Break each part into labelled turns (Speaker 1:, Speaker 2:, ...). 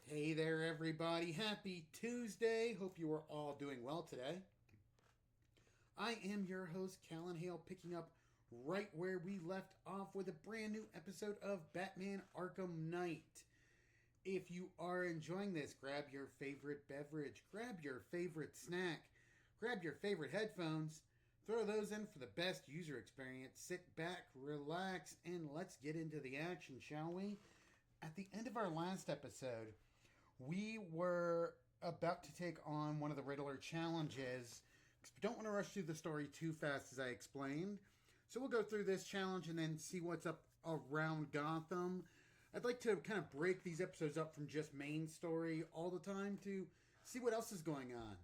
Speaker 1: Hey there, everybody. Happy Tuesday. Hope you are all doing well today. I am your host, Callan Hale, picking up right where we left off with a brand new episode of Batman Arkham Knight. If you are enjoying this, grab your favorite beverage, grab your favorite snack, grab your favorite headphones, throw those in for the best user experience, sit back, relax, and let's get into the action, shall we? At the end of our last episode, we were about to take on one of the Riddler challenges because we don't want to rush through the story too fast, as I explained. So we'll go through this challenge and then see what's up around Gotham. I'd like to kind of break these episodes up from just main story all the time to see what else is going on.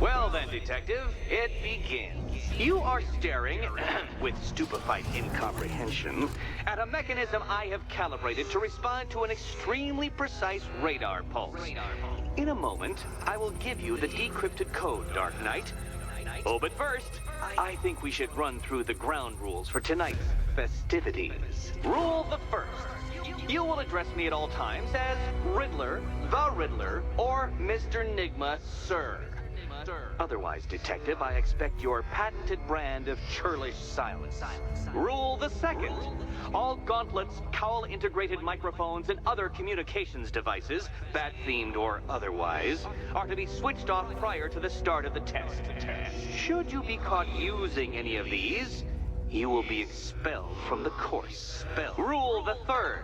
Speaker 2: Well then, Detective, it begins. You are staring, with stupefied incomprehension, at a mechanism I have calibrated to respond to an extremely precise radar pulse. In a moment, I will give you the decrypted code, Dark Knight. Oh, but first, I think we should run through the ground rules for tonight's festivities. Rule the first. You will address me at all times as Riddler, the Riddler, or Mr. Nigma, Sir. Otherwise, Detective, I expect your patented brand of churlish silence. Rule the second. All gauntlets, cowl-integrated microphones, and other communications devices, bat-themed or otherwise, are to be switched off prior to the start of the test. Should you be caught using any of these, you will be expelled from the course. Rule the third.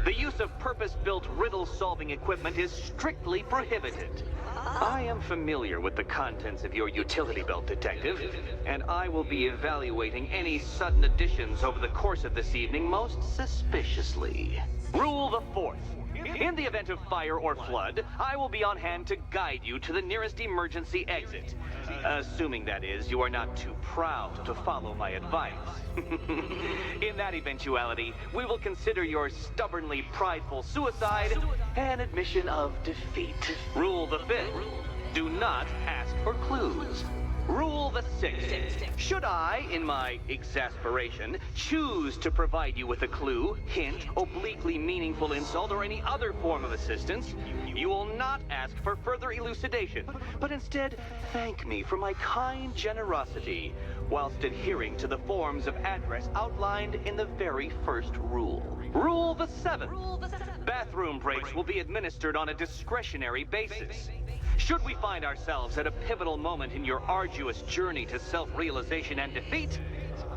Speaker 2: The use of purpose-built riddle-solving equipment is strictly prohibited. I am familiar with the contents of your utility belt, Detective, and I will be evaluating any sudden additions over the course of this evening most suspiciously. Rule the fourth. In the event of fire or flood, I will be on hand to guide you to the nearest emergency exit. Assuming, that is, you are not too proud to follow my advice. In that eventuality, we will consider your stubbornly prideful suicide an admission of defeat. Rule the fifth. Do not ask for clues. Rule the sixth. Should I, in my exasperation, choose to provide you with a clue, hint, obliquely meaningful insult, or any other form of assistance, you will not ask for further elucidation, but instead thank me for my kind generosity, whilst adhering to the forms of address outlined in the very first rule. Rule the seventh. Bathroom breaks will be administered on a discretionary basis. Should we find ourselves at a pivotal moment in your arduous journey to self-realization and defeat,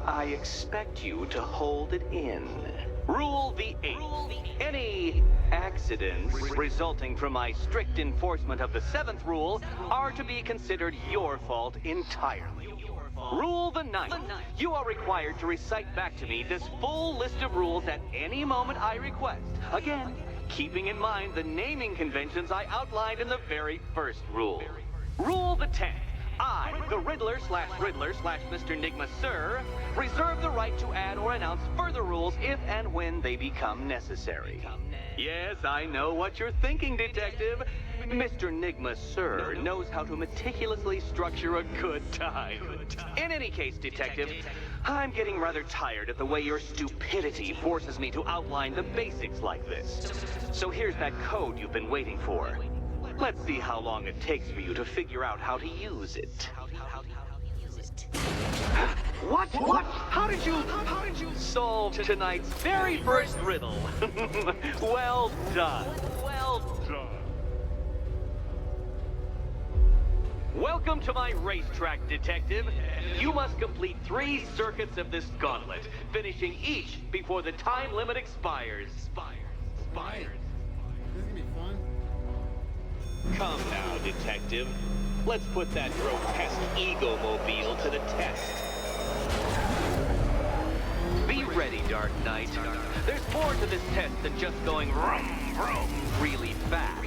Speaker 2: I expect you to hold it in. Rule the eighth. Any accidents resulting from my strict enforcement of the seventh rule are to be considered your fault entirely. Rule the ninth. You are required to recite back to me this full list of rules at any moment I request. Again, keeping in mind the naming conventions I outlined in the very first rule. Rule the 10th. I, the Riddler/Mr. Nigma Sir, reserve the right to add or announce further rules if and when they become necessary. Yes, I know what you're thinking, Detective. Mr. Nigma Sir knows how to meticulously structure a good time. In any case, Detective, I'm getting rather tired of the way your stupidity forces me to outline the basics like this. So here's that code you've been waiting for. Let's see how long it takes for you to figure out how to use it. What? How did you solve tonight's very first riddle? Well done. Welcome to my racetrack, Detective. You must complete 3 circuits of this gauntlet, finishing each before the time limit expires.
Speaker 1: This is gonna be fun.
Speaker 2: Come now, Detective. Let's put that grotesque ego-mobile to the test. Be ready, Dark Knight. There's more to this test than just going vroom, vroom really fast.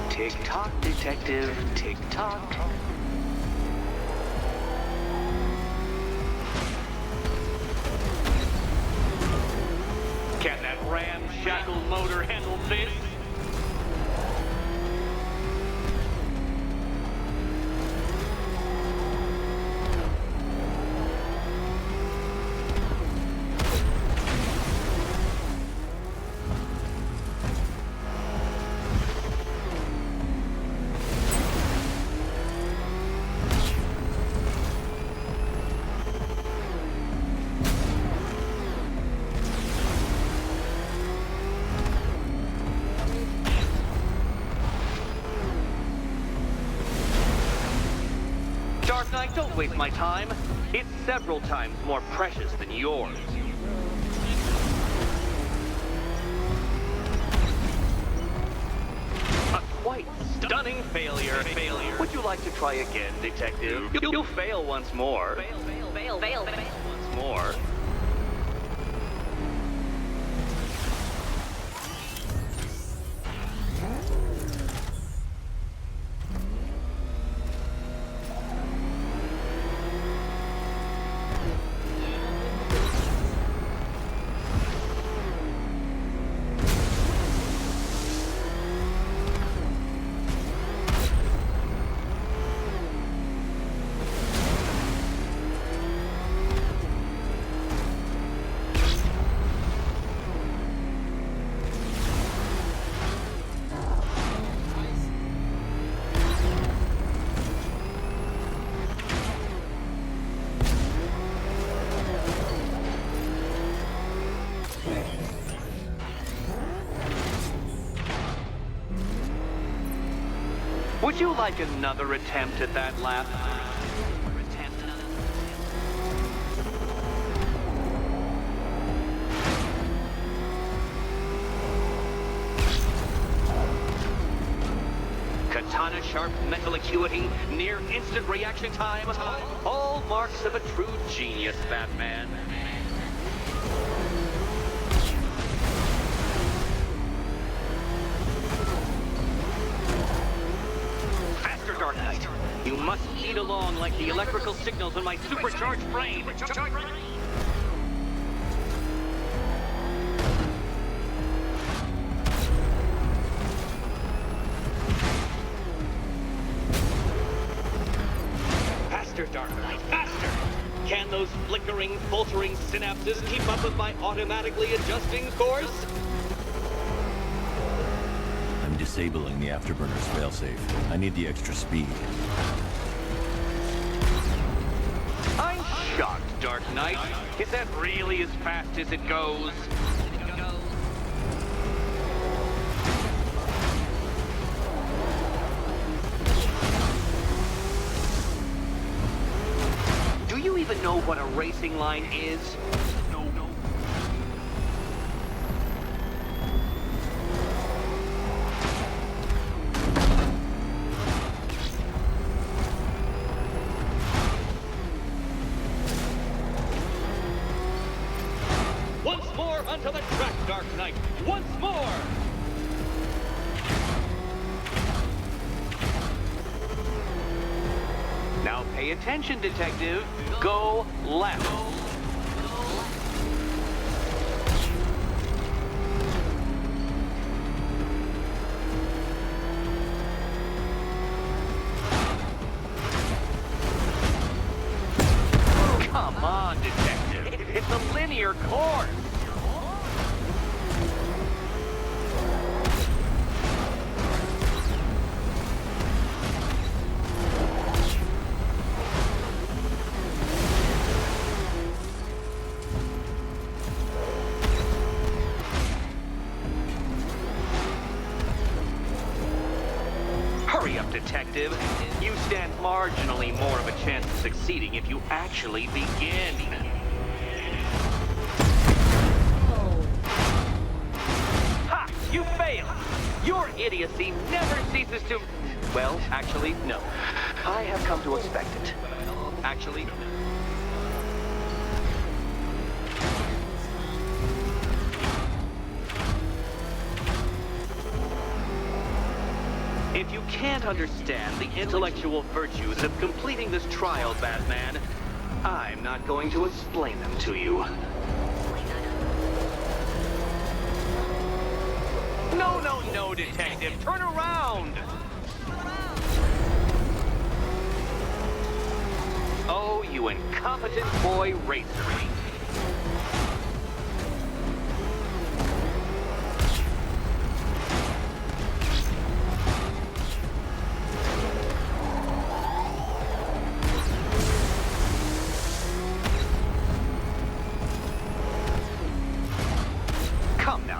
Speaker 2: Tick-tock, Detective, tick-tock. Can that ramshackle motor handle don't waste my time. It's several times more precious than yours. A quite stunning failure. Would you like to try again, Detective? You'll fail once more. Fail once more. Would you like another attempt at that laugh? Katana sharp mental acuity, near instant reaction time, all marks of a true genius, Batman. Dark Knight. You must speed along like the electrical signals in my supercharged brain. Faster, Dark Knight, faster! Can those flickering, faltering synapses keep up with my automatically adjusting course?
Speaker 3: Disabling the Afterburner's failsafe. I need the extra speed.
Speaker 2: I'm shocked, Dark Knight. Is that really as fast as it goes? Do you even know what a racing line is? Onto the track, Dark Knight! Once more! Now pay attention, Detective. Go left. Come on, Detective. It's a linear course. Hurry up, Detective. You stand marginally more of a chance of succeeding if you actually begin. Ha! You failed! Your idiocy never ceases to... Well, actually, no. I have come to expect it. Actually, no. If you can't understand the intellectual virtues of completing this trial, Batman, I'm not going to explain them to you. No, Detective! Turn around! Oh, you incompetent boy racer.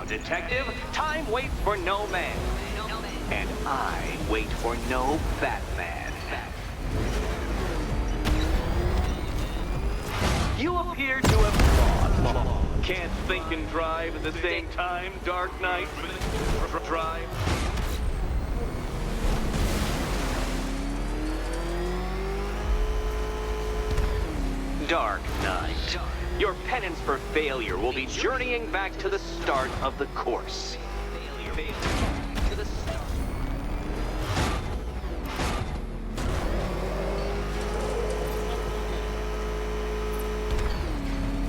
Speaker 2: Detective, time waits for no man. And I wait for no Batman. You appear to have lost. Can't think and drive at the same time, Dark Knight. Drive. Dark Knight. Your penance for failure will be journeying back to the start of the course.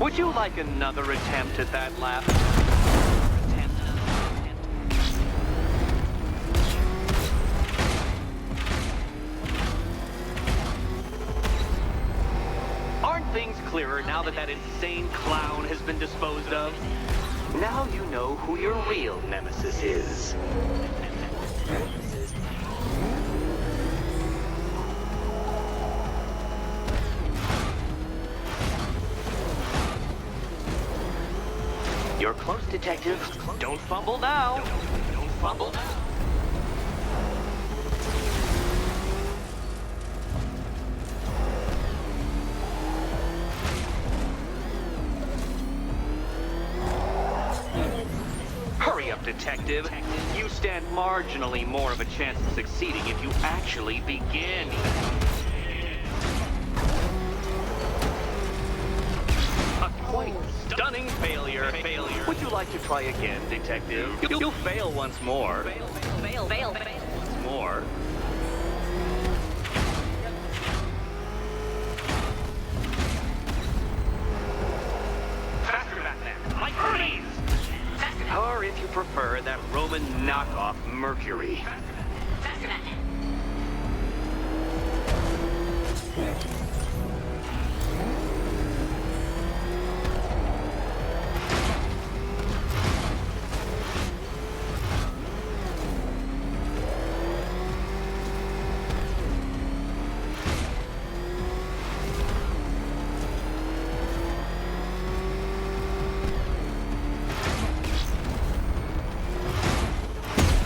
Speaker 2: Would you like another attempt at that laugh? Aren't things clearer now that that insane clown has been disposed of? Now you know who your real nemesis is. You're close, Detective. Don't fumble now. Don't fumble now. Hurry up, Detective. You stand marginally more of a chance of succeeding if you actually begin. A quite stunning failure. Would you like to try again, Detective? You'll fail once more. Fail once more. Faster, Batman! Like Hermes! Or if you prefer, that Roman knockoff Mercury. Faster, Batman!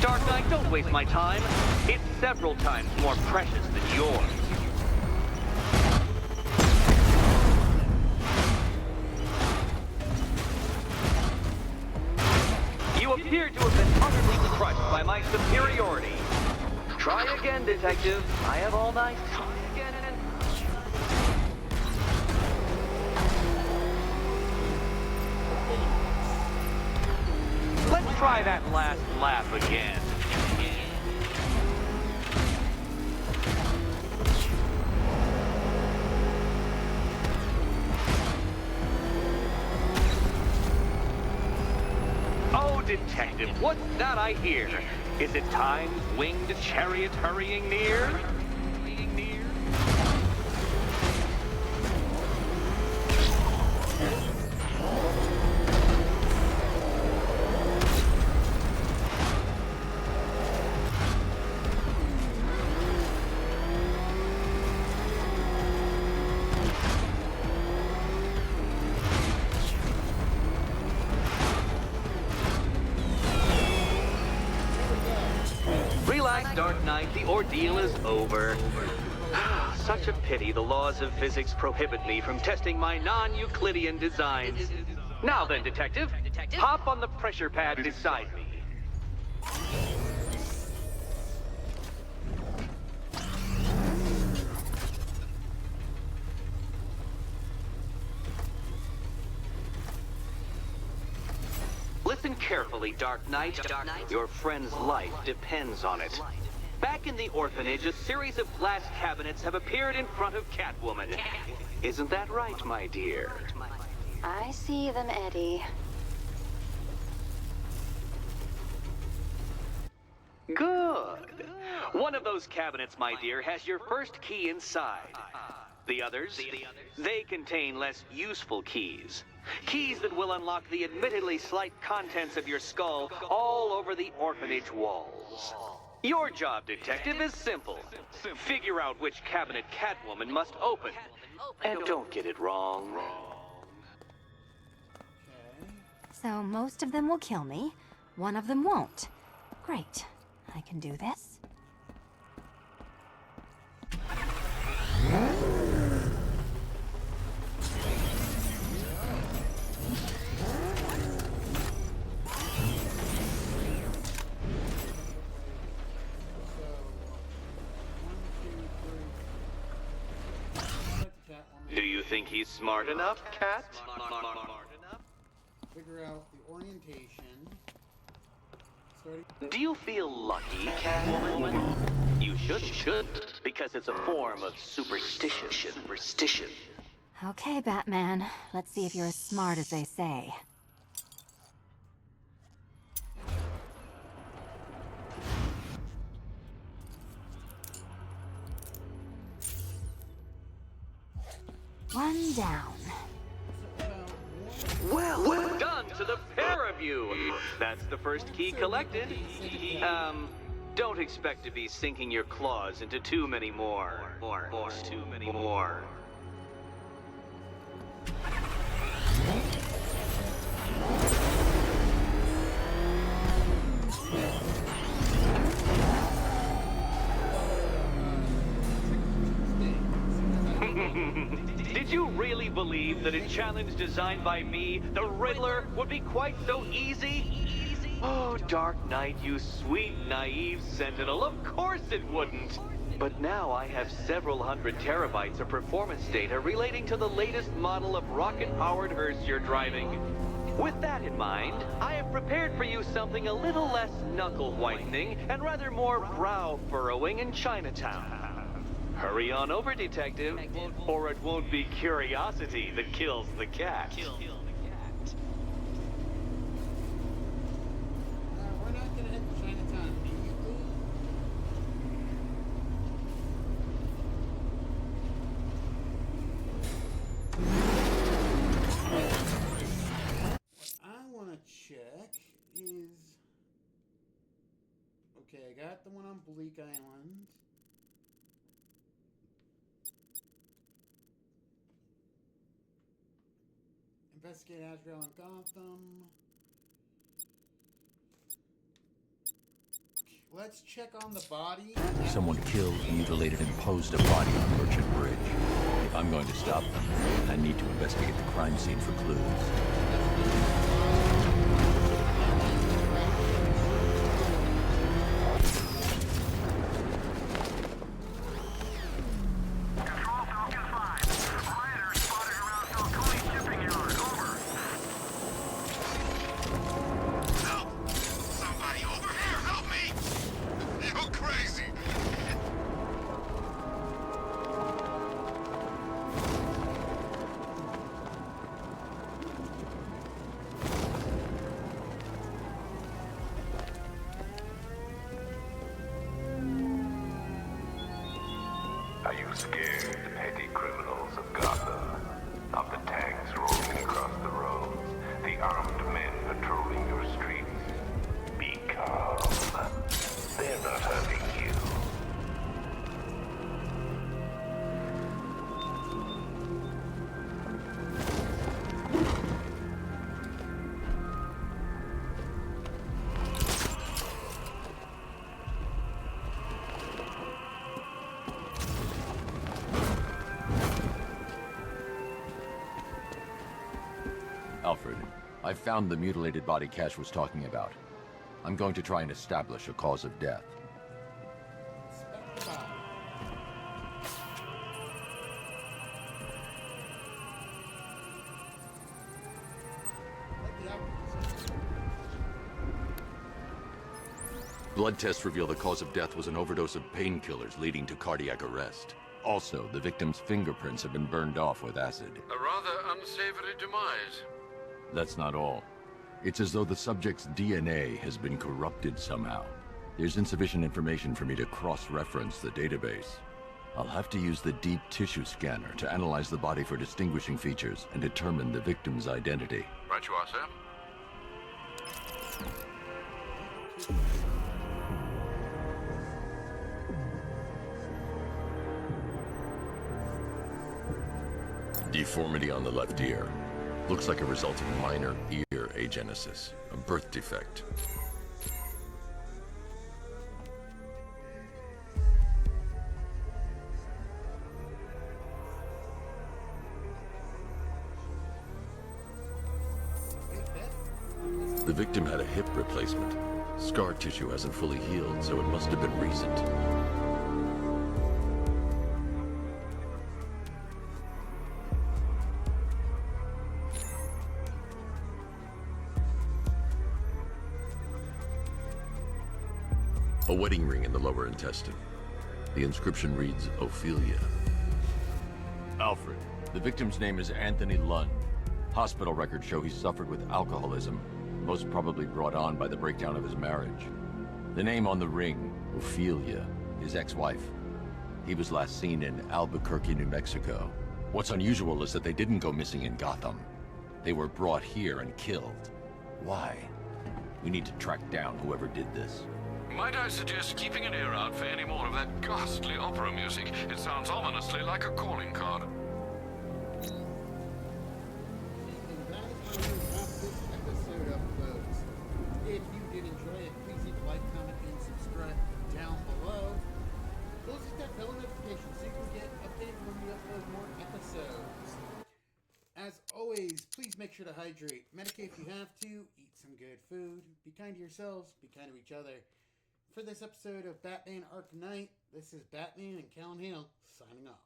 Speaker 2: Dark Knight, don't waste my time. It's several times more precious than yours. You appear to have been utterly crushed by my superiority. Try again, Detective. I have all night. Try again and... Let's try that last laugh again. Oh, Detective, what's that I hear? Is it time's winged chariot hurrying near? Relax, Dark Knight. The ordeal is over. Such a pity the laws of physics prohibit me from testing my non-Euclidean designs. Now then, Detective, hop on the pressure pad beside me. Listen carefully, Dark Knight. Your friend's life depends on it. Back in the orphanage, a series of glass cabinets have appeared in front of Catwoman. Isn't that right, my dear?
Speaker 4: I see them, Eddie.
Speaker 2: Good. One of those cabinets, my dear, has your first key inside. The others, they contain less useful keys. Keys that will unlock the admittedly slight contents of your skull all over the orphanage walls. Your job, Detective, is simple. Figure out which cabinet Catwoman must open. And don't get it wrong.
Speaker 4: So most of them will kill me. One of them won't. Great. I can do this.
Speaker 2: think he's smart enough, Cat?
Speaker 1: Figure out the orientation. Starting.
Speaker 2: Do you feel lucky, Catwoman? You should, because it's a form of superstition.
Speaker 4: Okay, Batman. Let's see if you're as smart as they say. One down.
Speaker 2: Well done to the pair of you. That's the first key collected. Don't expect to be sinking your claws into too many more. Too many more. Did you really believe that a challenge designed by me, the Riddler, would be quite so easy? Oh, Dark Knight, you sweet, naive sentinel, of course it wouldn't. But now I have several hundred terabytes of performance data relating to the latest model of rocket-powered hearse you're driving. With that in mind, I have prepared for you something a little less knuckle-whitening and rather more brow-furrowing in Chinatown. Hurry on over, Detective, or it won't be curiosity that kills the cat.
Speaker 1: We're not gonna hit Chinatown immediately. What I want to check is... Okay, I got the one on Bleak Island. Investigate Azrael and Gotham. Let's check on the body.
Speaker 3: Someone killed, mutilated, and posed a body on Merchant Bridge. If I'm going to stop them, I need to investigate the crime scene for clues.
Speaker 5: Are you scared, petty criminals of Gotham? Of the tanks rolling across the roads, the armed men patrolling your streets? Be calm. They're not hurting you.
Speaker 3: Alfred, I found the mutilated body Cash was talking about. I'm going to try and establish a cause of death. Blood tests reveal the cause of death was an overdose of painkillers leading to cardiac arrest. Also, the victim's fingerprints have been burned off with acid.
Speaker 6: A rather unsavory demise.
Speaker 3: That's not all. It's as though the subject's DNA has been corrupted somehow. There's insufficient information for me to cross-reference the database. I'll have to use the deep tissue scanner to analyze the body for distinguishing features and determine the victim's identity.
Speaker 6: Right you are, sir.
Speaker 7: Deformity on the left ear. Looks like a result of minor ear agenesis, a birth defect. The victim had a hip replacement. Scar tissue hasn't fully healed, so it must have been recent. A wedding ring in the lower intestine. The inscription reads, Ophelia.
Speaker 3: Alfred. The victim's name is Anthony Lund. Hospital records show he suffered with alcoholism, most probably brought on by the breakdown of his marriage. The name on the ring, Ophelia, his ex-wife. He was last seen in Albuquerque, New Mexico. What's unusual is that they didn't go missing in Gotham. They were brought here and killed. Why? We need to track down whoever did this.
Speaker 6: Might I suggest keeping an ear out for any more of that ghastly opera music? It sounds ominously like a calling card.
Speaker 1: And that is how we wrap this episode up, folks. If you did enjoy it, please leave a like, comment, and subscribe down below. Close that bell notification so you can get updated when we upload more episodes. As always, please make sure to hydrate. Medicate if you have to. Eat some good food. Be kind to yourselves. Be kind to each other. For this episode of Batman Arkham Knight, this is Batman and Callan Hale signing off.